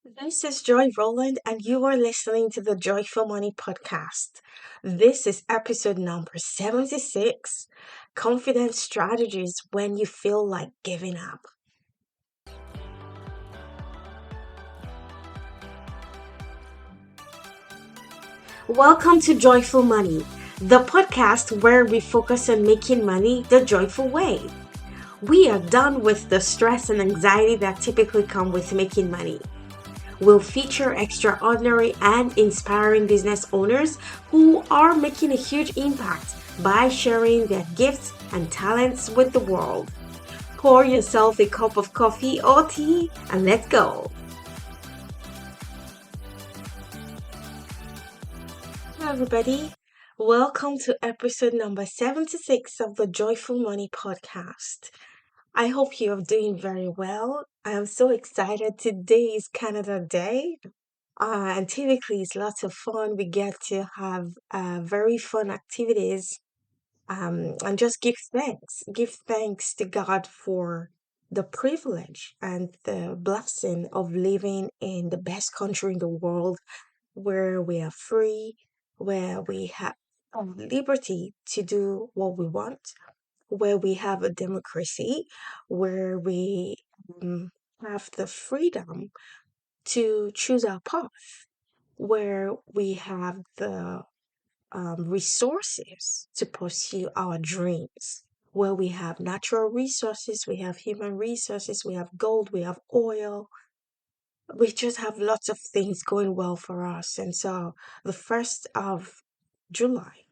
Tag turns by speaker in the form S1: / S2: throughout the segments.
S1: This is Joy Roland, and you are listening to the Joyful Money Podcast. This is episode number 76, Confidence Strategies When You Feel Like Giving Up. Welcome to Joyful Money, the podcast where we focus on making money the joyful way. We are done with the stress and anxiety that typically come with making money. Will feature extraordinary and inspiring business owners who are making a huge impact by sharing their gifts and talents with the world. Pour yourself a cup of coffee or tea and let's go. Hello, everybody. Welcome to episode number 76 of the Joyful Money Podcast. I hope you are doing very well. I am so excited. Today is Canada Day. And typically, it's lots of fun. We get to have very fun activities and just give thanks. Give thanks to God for the privilege and the blessing of living in the best country in the world where we are free, where we have liberty to do what we want, where we have a democracy, where we um, have the freedom to choose our path, where we have the resources to pursue our dreams, where we have natural resources, we have human resources, we have gold, we have oil, we just have lots of things going well for us. And so the 1st of July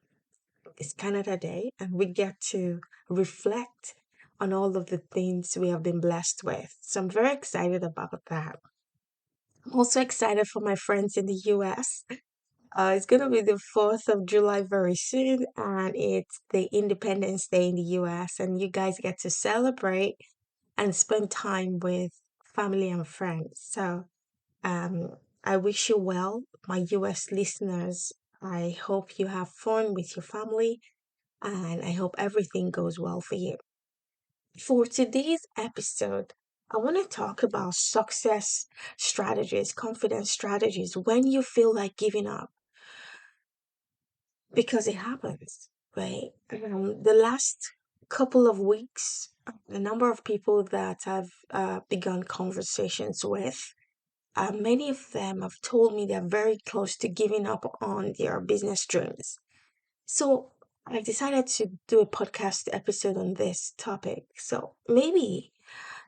S1: is Canada Day, and we get to reflect on all of the things we have been blessed with. So I'm very excited about that. I'm also excited for my friends in the US. It's going to be the 4th of July very soon, and it's the Independence Day in the US, and you guys get to celebrate and spend time with family and friends. So, um, I wish you well, my US listeners. I hope you have fun with your family, and I hope everything goes well for you. For today's episode, I want to talk about success strategies, confidence strategies when you feel like giving up because it happens, right? The last couple of weeks, the number of people that I've begun conversations with, many of them have told me they're very close to giving up on their business dreams. So I decided to do a podcast episode on this topic. So maybe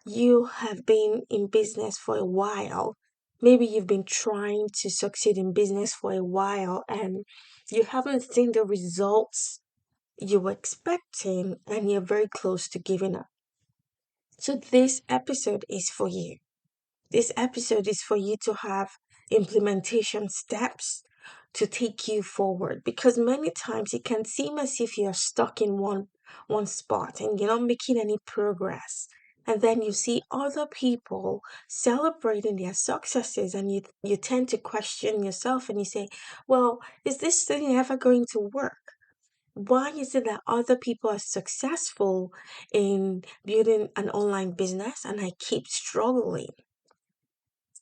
S1: you have been in business for a while. Maybe you've been trying to succeed in business for a while and you haven't seen the results you were expecting and you're very close to giving up. So, this episode is for you. This episode is for you to have implementation steps to take you forward because many times it can seem as if you're stuck in one spot and you're not making any progress. And then you see other people celebrating their successes and you tend to question yourself and you say, well, is this thing ever going to work? Why is it that other people are successful in building an online business and I keep struggling?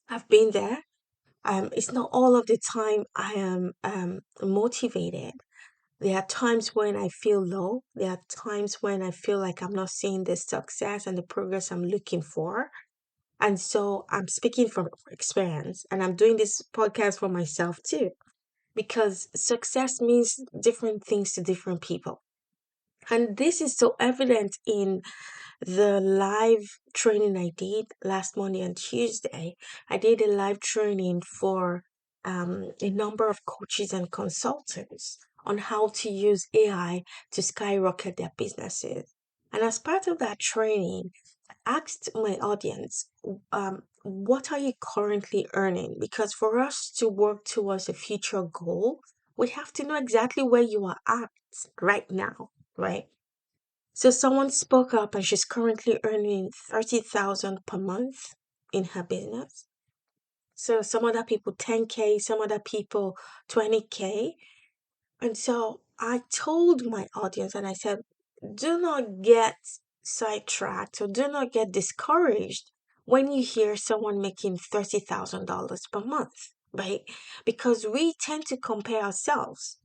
S1: I've been there. It's not all of the time I am motivated. There are times when I feel low. There are times when I feel like I'm not seeing the success and the progress I'm looking for. And so I'm speaking from experience and I'm doing this podcast for myself too, because success means different things to different people. And this is so evident in the live training I did last Monday and Tuesday. I did a live training for a number of coaches and consultants on how to use AI to skyrocket their businesses. And as part of that training, I asked my audience, what are you currently earning? Because for us to work towards a future goal, we have to know exactly where you are at right now, right? So someone spoke up and she's currently earning 30,000 per month in her business. So some other people 10K, some other people 20K. And so I told my audience and I said, do not get sidetracked or do not get discouraged when you hear someone making $30,000 per month, right? Because we tend to compare ourselves.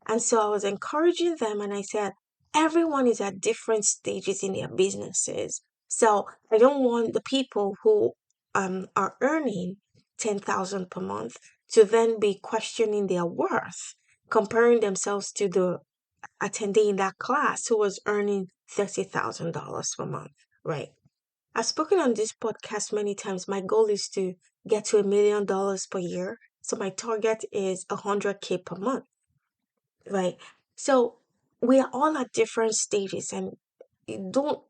S1: And so I was encouraging them and I said, everyone is at different stages in their businesses. So I don't want the people who are earning 10,000 per month to then be questioning their worth, comparing themselves to the attendee in that class who was earning $30,000 per month, right? I've spoken on this podcast many times. My goal is to get to $1 million per year. So my target is 100K per month, right? So we are all at different stages, and you don't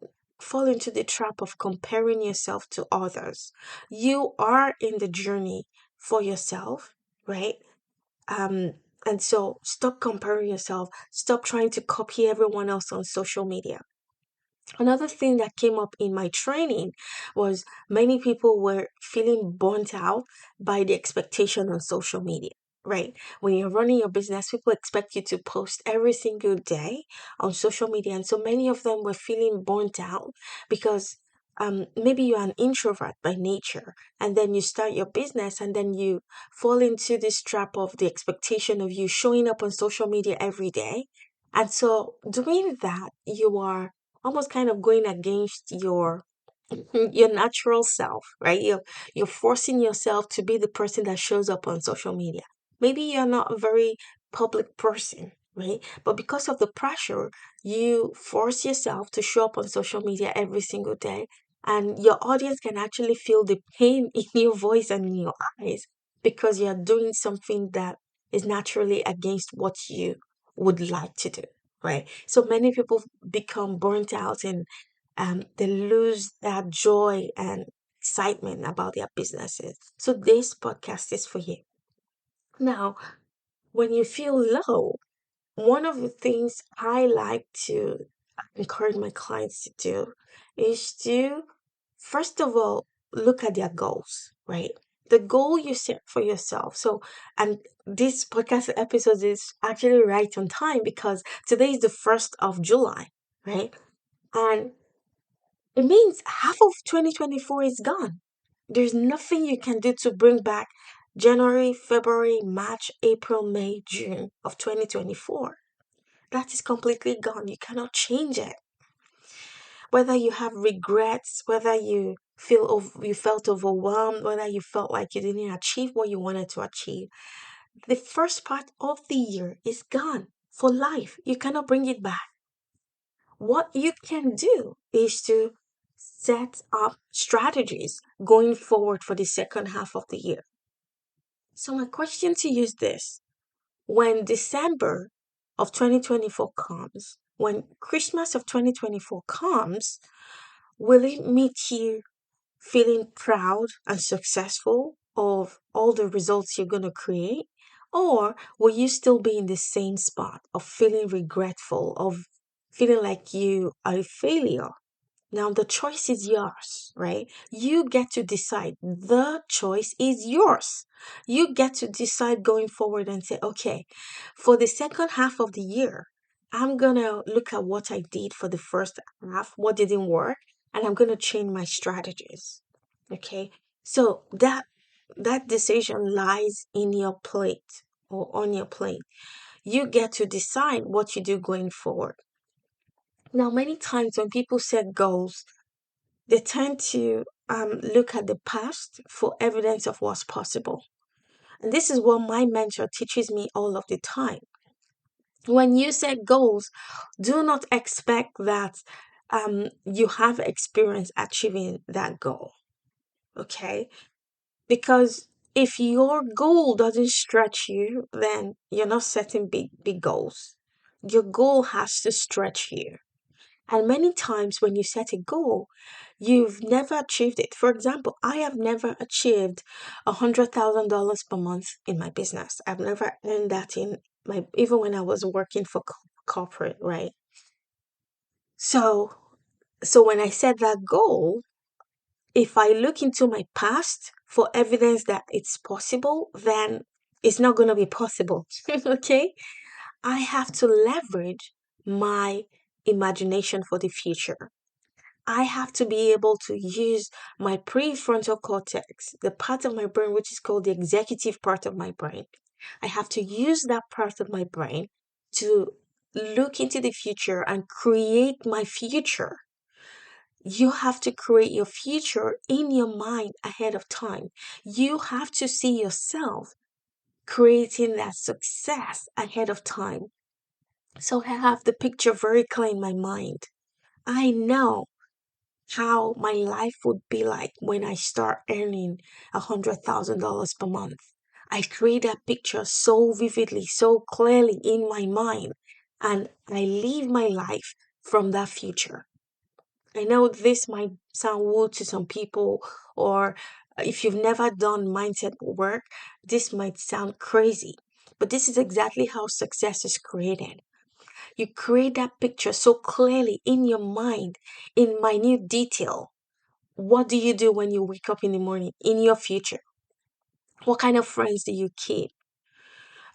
S1: fall into the trap of comparing yourself to others. You are in the journey for yourself, right? Um, and so stop comparing yourself. Stop trying to copy everyone else on social media. Another thing that came up in my training was many people were feeling burnt out by the expectation on social media, right? When you're running your business, people expect you to post every single day on social media. And so many of them were feeling burnt out because maybe you're an introvert by nature, and then you start your business, and then you fall into this trap of the expectation of you showing up on social media every day. And so doing that, you are almost kind of going against your natural self, right? You're forcing yourself to be the person that shows up on social media. Maybe you're not a very public person, right? But because of the pressure, you force yourself to show up on social media every single day. And your audience can actually feel the pain in your voice and in your eyes because you're doing something that is naturally against what you would like to do, right? So many people become burnt out and they lose that joy and excitement about their businesses. So this podcast is for you. Now, when you feel low, one of the things I like to encourage my clients to do is to, first of all, look at their goals, right? The goal you set for yourself. So, and this podcast episode is actually right on time because today is the 1st of July, right? And it means half of 2024 is gone. There's nothing you can do to bring back January, February, March, April, May, June of 2024. That is completely gone. You cannot change it. Whether you have regrets, whether you felt overwhelmed, whether you felt like you didn't achieve what you wanted to achieve, the first part of the year is gone for life. You cannot bring it back. What you can do is to set up strategies going forward for the second half of the year. So, my question to you is this: when December of 2024 comes, when Christmas of 2024 comes, will it meet you feeling proud and successful of all the results you're going to create? Or will you still be in the same spot of feeling regretful, of feeling like you are a failure? Now, the choice is yours, right? You get to decide. The choice is yours. You get to decide going forward and say, okay, for the second half of the year, I'm going to look at what I did for the first half, what didn't work, and I'm going to change my strategies. Okay? So that decision lies in your plate or on your plate. You get to decide what you do going forward. Now, many times when people set goals, they tend to look at the past for evidence of what's possible. And this is what my mentor teaches me all of the time. When you set goals, do not expect that you have experience achieving that goal. Okay? Because if your goal doesn't stretch you, then you're not setting big goals. Your goal has to stretch you. And many times when you set a goal, you've never achieved it. For example, I have never achieved $100,000 per month in my business. I've never earned that in my, even when I was working for corporate, right? So, so when I set that goal, if I look into my past for evidence that it's possible, then it's not going to be possible. Okay? I have to leverage my imagination for the future. I have to be able to use my prefrontal cortex, the part of my brain which is called the executive part of my brain. I have to use that part of my brain to look into the future and create my future. You have to create your future in your mind ahead of time. You have to see yourself creating that success ahead of time. So I have the picture very clear in my mind. I know how my life would be like when I start earning $100,000 per month. I create that picture so vividly, so clearly in my mind, and I live my life from that future. I know this might sound weird to some people, or if you've never done mindset work, this might sound crazy. But this is exactly how success is created. You create that picture so clearly in your mind, in minute detail. What do you do when you wake up in the morning in your future? What kind of friends do you keep?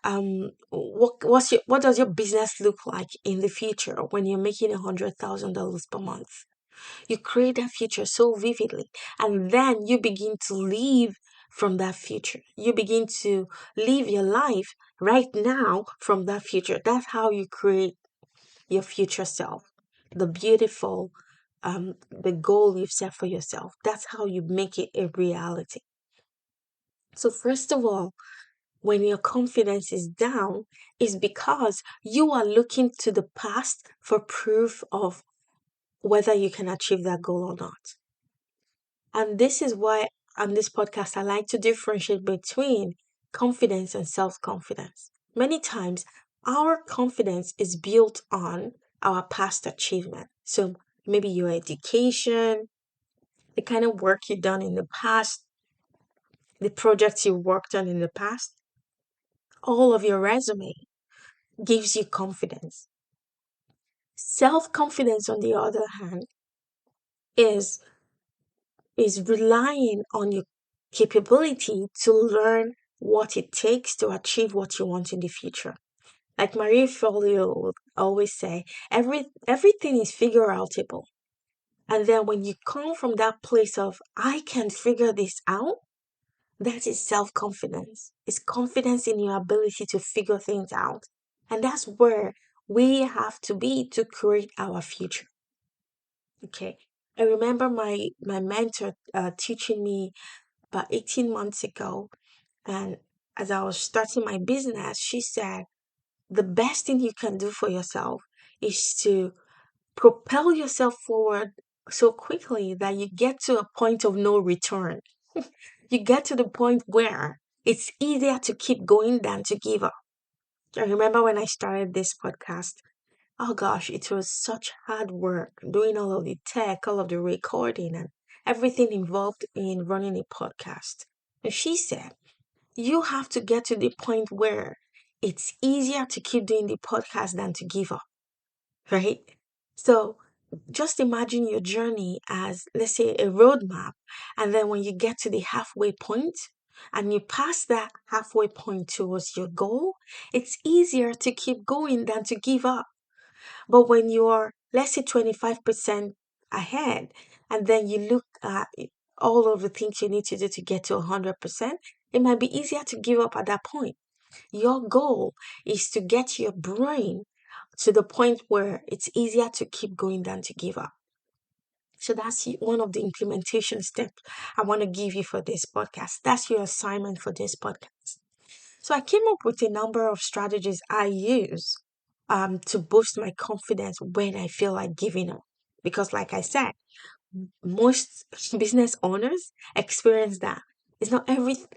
S1: What does your business look like in the future when you're making $100,000 per month? You create that future so vividly, and then you begin to live from that future. You begin to live your life right now from that future. That's how you create your future self, the beautiful, the goal you've set for yourself. That's how you make it a reality. So, first of all, when your confidence is down, is because you are looking to the past for proof of whether you can achieve that goal or not. And this is why on this podcast, I like to differentiate between confidence and self confidence. Many times, our confidence is built on our past achievement. So maybe your education, the kind of work you've done in the past, the projects you worked on in the past, all of your resume gives you confidence. Self confidence, on the other hand, is is relying on your capability to learn what it takes to achieve what you want in the future. Like Marie Forleo would always say, everything is figure outable. And then when you come from that place of I can figure this out, that is self-confidence. It's confidence in your ability to figure things out. And that's where we have to be to create our future. Okay. I remember my mentor teaching me about 18 months ago. And as I was starting my business, she said, the best thing you can do for yourself is to propel yourself forward so quickly that you get to a point of no return. You get to the point where it's easier to keep going than to give up. I remember when I started this podcast, oh gosh, it was such hard work doing all of the tech, all of the recording, and everything involved in running a podcast. And she said, you have to get to the point where it's easier to keep doing the podcast than to give up, right? So just imagine your journey as, let's say, a roadmap. And then when you get to the halfway point and you pass that halfway point towards your goal, it's easier to keep going than to give up. But when you're, let's say, 25% ahead, and then you look at all of the things you need to do to get to 100%, it might be easier to give up at that point. Your goal is to get your brain to the point where it's easier to keep going than to give up. So that's one of the implementation steps I want to give you for this podcast. That's your assignment for this podcast. So I came up with a number of strategies I use to boost my confidence when I feel like giving up. Because, like I said, most business owners experience that. It's not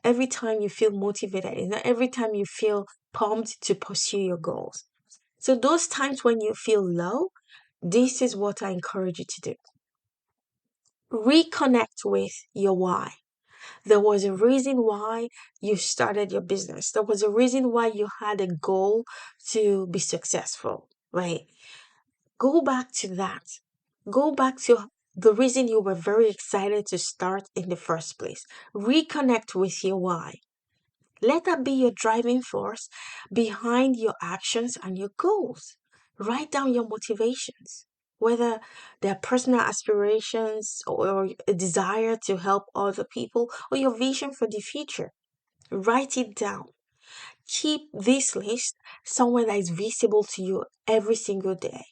S1: every time you feel motivated. It's not every time you feel pumped to pursue your goals. So those times when you feel low, this is what I encourage you to do. Reconnect with your why. There was a reason why you started your business. There was a reason why you had a goal to be successful, right? Go back to that. Go back to the reason you were very excited to start in the first place. Reconnect with your why. Let that be your driving force behind your actions and your goals. Write down your motivations. whether they're personal aspirations or a desire to help other people or your vision for the future. Write it down. Keep this list somewhere that is visible to you every single day.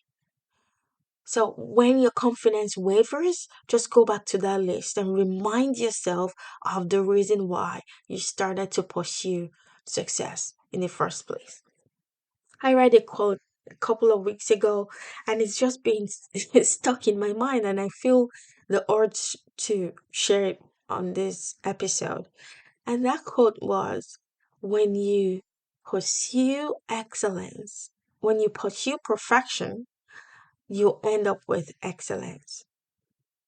S1: So when your confidence wavers, just go back to that list and remind yourself of the reason why you started to pursue success in the first place. I read a quote a couple of weeks ago and it's just been stuck in my mind, and I feel the urge to share it on this episode. And that quote was, when you pursue excellence, when you pursue perfection, you end up with excellence.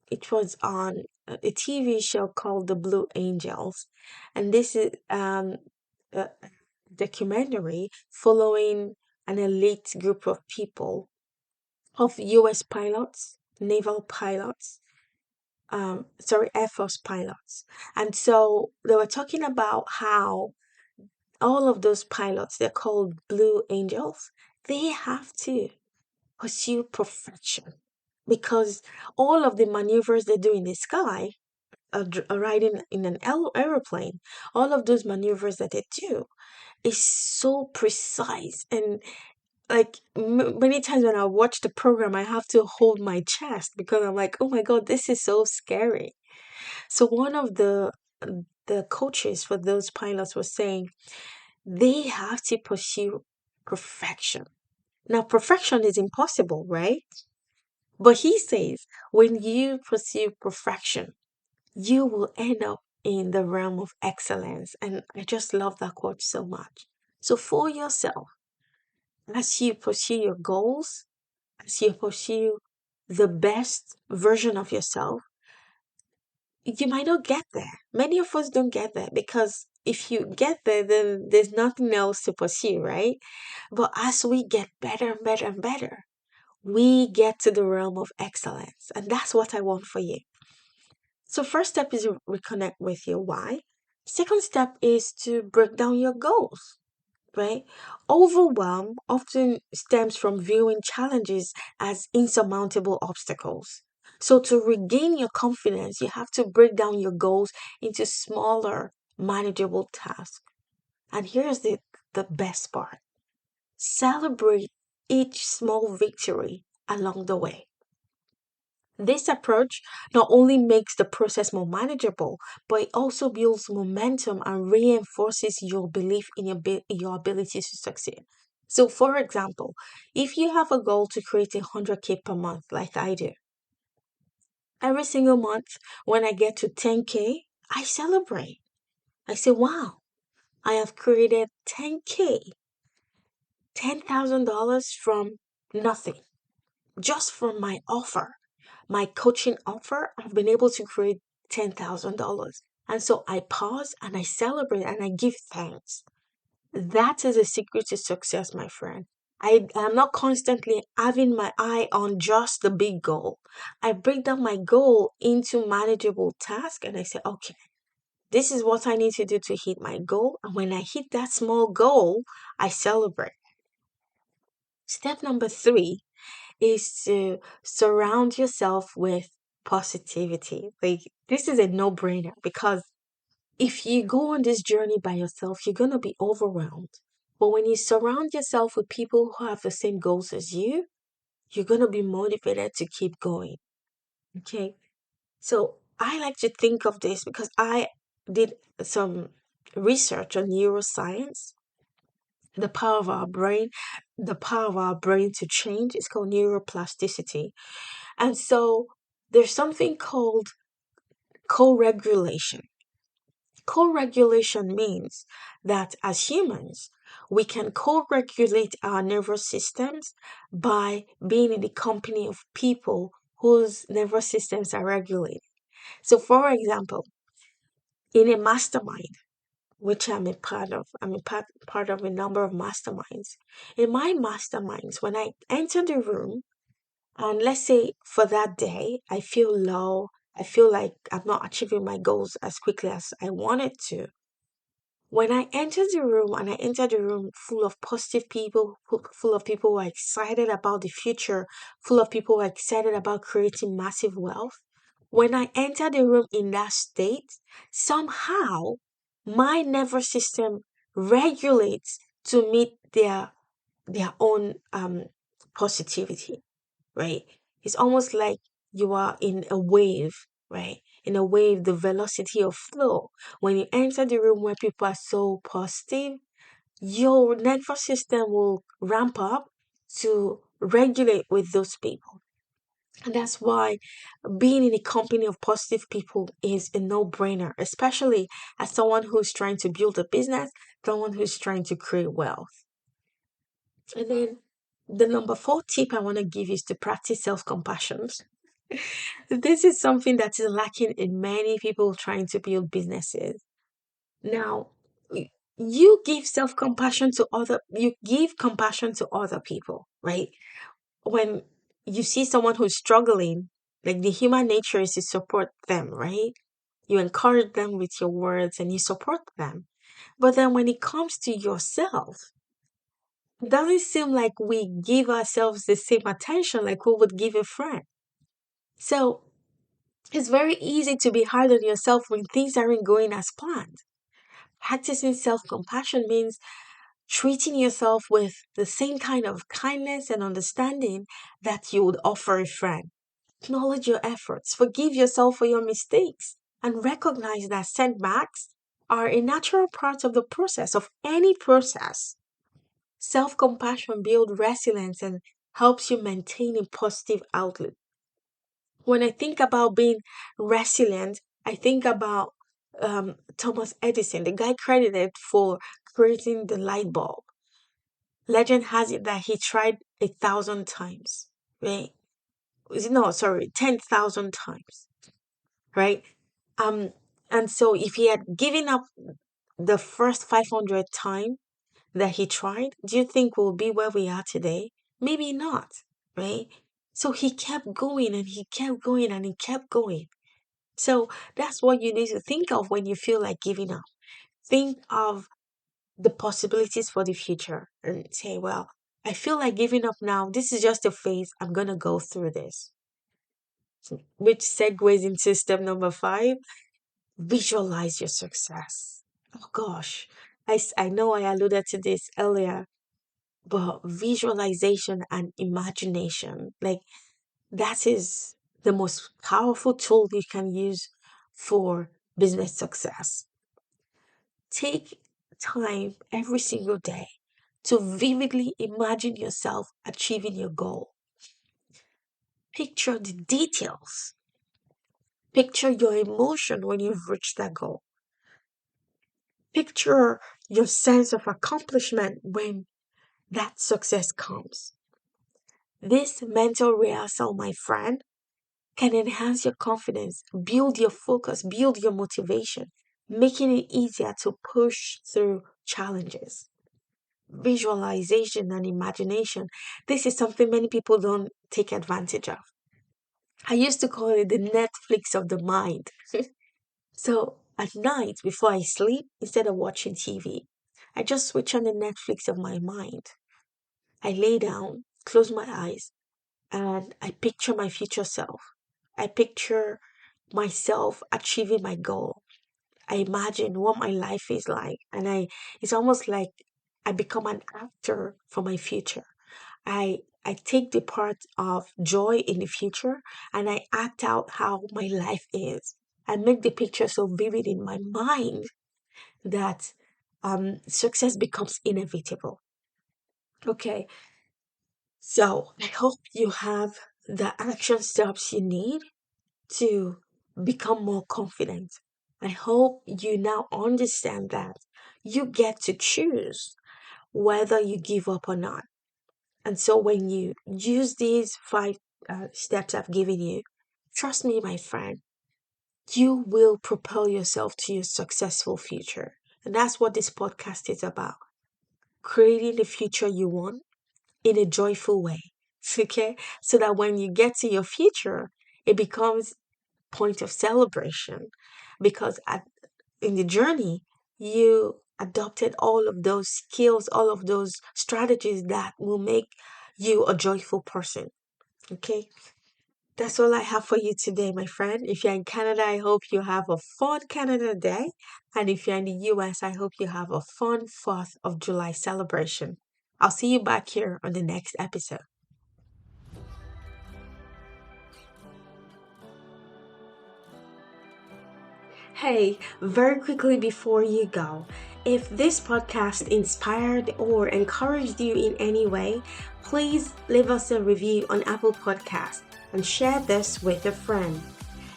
S1: It was on a TV show called The Blue Angels, and this is a documentary following an elite group of people, of U.S. pilots, naval pilots, sorry, Air Force pilots, and so they were talking about how all of those pilots, they're called Blue Angels, they have to pursue perfection because all of the maneuvers they do in the sky, riding in an aeroplane, all of those maneuvers that they do is so precise. And like many times when I watch the program, I have to hold my chest because I'm like, oh my God, this is so scary. So one of the coaches for those pilots was saying they have to pursue perfection. Now, perfection is impossible, right? But he says when you pursue perfection, you will end up in the realm of excellence. And I just love that quote so much. So, for yourself, as you pursue your goals, as you pursue the best version of yourself, you might not get there. Many of us don't get there because if you get there, then there's nothing else to pursue, right? But as we get better and better and better, we get to the realm of excellence. And that's what I want for you. So, first step is to reconnect with your why. Second step is to break down your goals, right? Overwhelm often stems from viewing challenges as insurmountable obstacles. So, to regain your confidence, you have to break down your goals into smaller, manageable tasks. And here's the best part, celebrate each small victory along the way. This approach not only makes the process more manageable, but it also builds momentum and reinforces your belief in your ability to succeed. So, for example, if you have a goal to create 100K per month, like I do, every single month when I get to 10K, I celebrate. I say, wow, I have created 10K, $10,000 from nothing, just from my offer, my coaching offer. I've been able to create $10,000. And so I pause and I celebrate and I give thanks. That is a secret to success, my friend. I am not constantly having my eye on just the big goal. I break down my goal into manageable tasks and I say, okay, this is what I need to do to hit my goal. And when I hit that small goal, I celebrate. Step number three is to surround yourself with positivity. Like, this is a no brainer because if you go on this journey by yourself, you're going to be overwhelmed. But when you surround yourself with people who have the same goals as you, you're going to be motivated to keep going. Okay. So I like to think of this because I did some research on neuroscience, the power of our brain, the power of our brain to change. It's called neuroplasticity. And so there's something called co-regulation. Co-regulation means that as humans, we can co-regulate our nervous systems by being in the company of people whose nervous systems are regulated. So, for example, in a mastermind, which I'm a part of, part of a number of masterminds. In my masterminds, when I enter the room, and let's say for that day, I feel low. I feel like I'm not achieving my goals as quickly as I wanted to. When I enter the room and I enter the room full of positive people, full of people who are excited about the future, full of people who are excited about creating massive wealth, when I enter the room in that state, somehow my nervous system regulates to meet their own positivity, right? It's almost like you are in a wave, right? In a wave, the velocity of flow. When you enter the room where people are so positive, your nervous system will ramp up to regulate with those people. And that's why being in a company of positive people is a no-brainer, especially as someone who's trying to build a business, someone who's trying to create wealth. And then the number four tip I want to give is to practice self-compassion. This is something that is lacking in many people trying to build businesses. Now, you give self-compassion to you give compassion to other people, right? When you see someone who's struggling, like the human nature is to support them, right? You encourage them with your words and you support them. But then when it comes to yourself, it doesn't seem like we give ourselves the same attention like we would give a friend. So it's very easy to be hard on yourself when things aren't going as planned. Practicing self compassion means treating yourself with the same kind of kindness and understanding that you would offer a friend. Acknowledge your efforts, forgive yourself for your mistakes, and recognize that setbacks are a natural part of the process of any process. Self compassion builds resilience and helps you maintain a positive outlook. When I think about being resilient, I think about Thomas Edison, the guy credited for creating the light bulb. Legend has it that he tried 1,000 times, right? No, sorry, 10,000 times, right? Um, and so if he had given up the first 500 times that he tried, do you think we'll be where we are today? Maybe not, right? So he kept going and he kept going and he kept going. So that's what you need to think of when you feel like giving up. Think of the possibilities for the future and say, well, I feel like giving up now. This is just a phase. I'm going to go through this. Which segues into step number five, visualize your success. Oh gosh, I know I alluded to this earlier, but visualization and imagination, like that is the most powerful tool you can use for business success. Take time every single day to vividly imagine yourself achieving your goal. Picture the details. Picture your emotion when you've reached that goal. Picture your sense of accomplishment when that success comes. This mental rehearsal, my friend, can enhance your confidence, build your focus, build your motivation, making it easier to push through challenges. Visualization and imagination. This is something many people don't take advantage of. I used to call it the Netflix of the mind. So at night before I sleep, instead of watching TV, I just switch on the Netflix of my mind. I lay down, close my eyes, and I picture my future self. I picture myself achieving my goal. I imagine what my life is like, and it's almost like I become an actor for my future. I take the part of joy in the future and I act out how my life is. I make the picture so vivid in my mind that success becomes inevitable. Okay, so I hope you have the action steps you need to become more confident. I hope you now understand that you get to choose whether you give up or not. And so when you use these five steps I've given you, trust me, my friend, you will propel yourself to your successful future. And that's what this podcast is about, creating the future you want in a joyful way. Okay? So that when you get to your future, it becomes point of celebration because in the journey, you adopted all of those skills, all of those strategies that will make you a joyful person. Okay? That's all I have for you today, my friend. If you're in Canada, I hope you have a fun Canada Day. And if you're in the US, I hope you have a fun 4th of July celebration. I'll see you back here on the next episode. Hey, very quickly before you go, if this podcast inspired or encouraged you in any way, please leave us a review on Apple Podcasts and share this with a friend.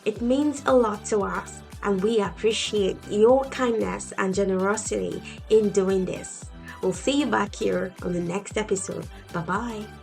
S1: It means a lot to us, and we appreciate your kindness and generosity in doing this. We'll see you back here on the next episode. Bye bye.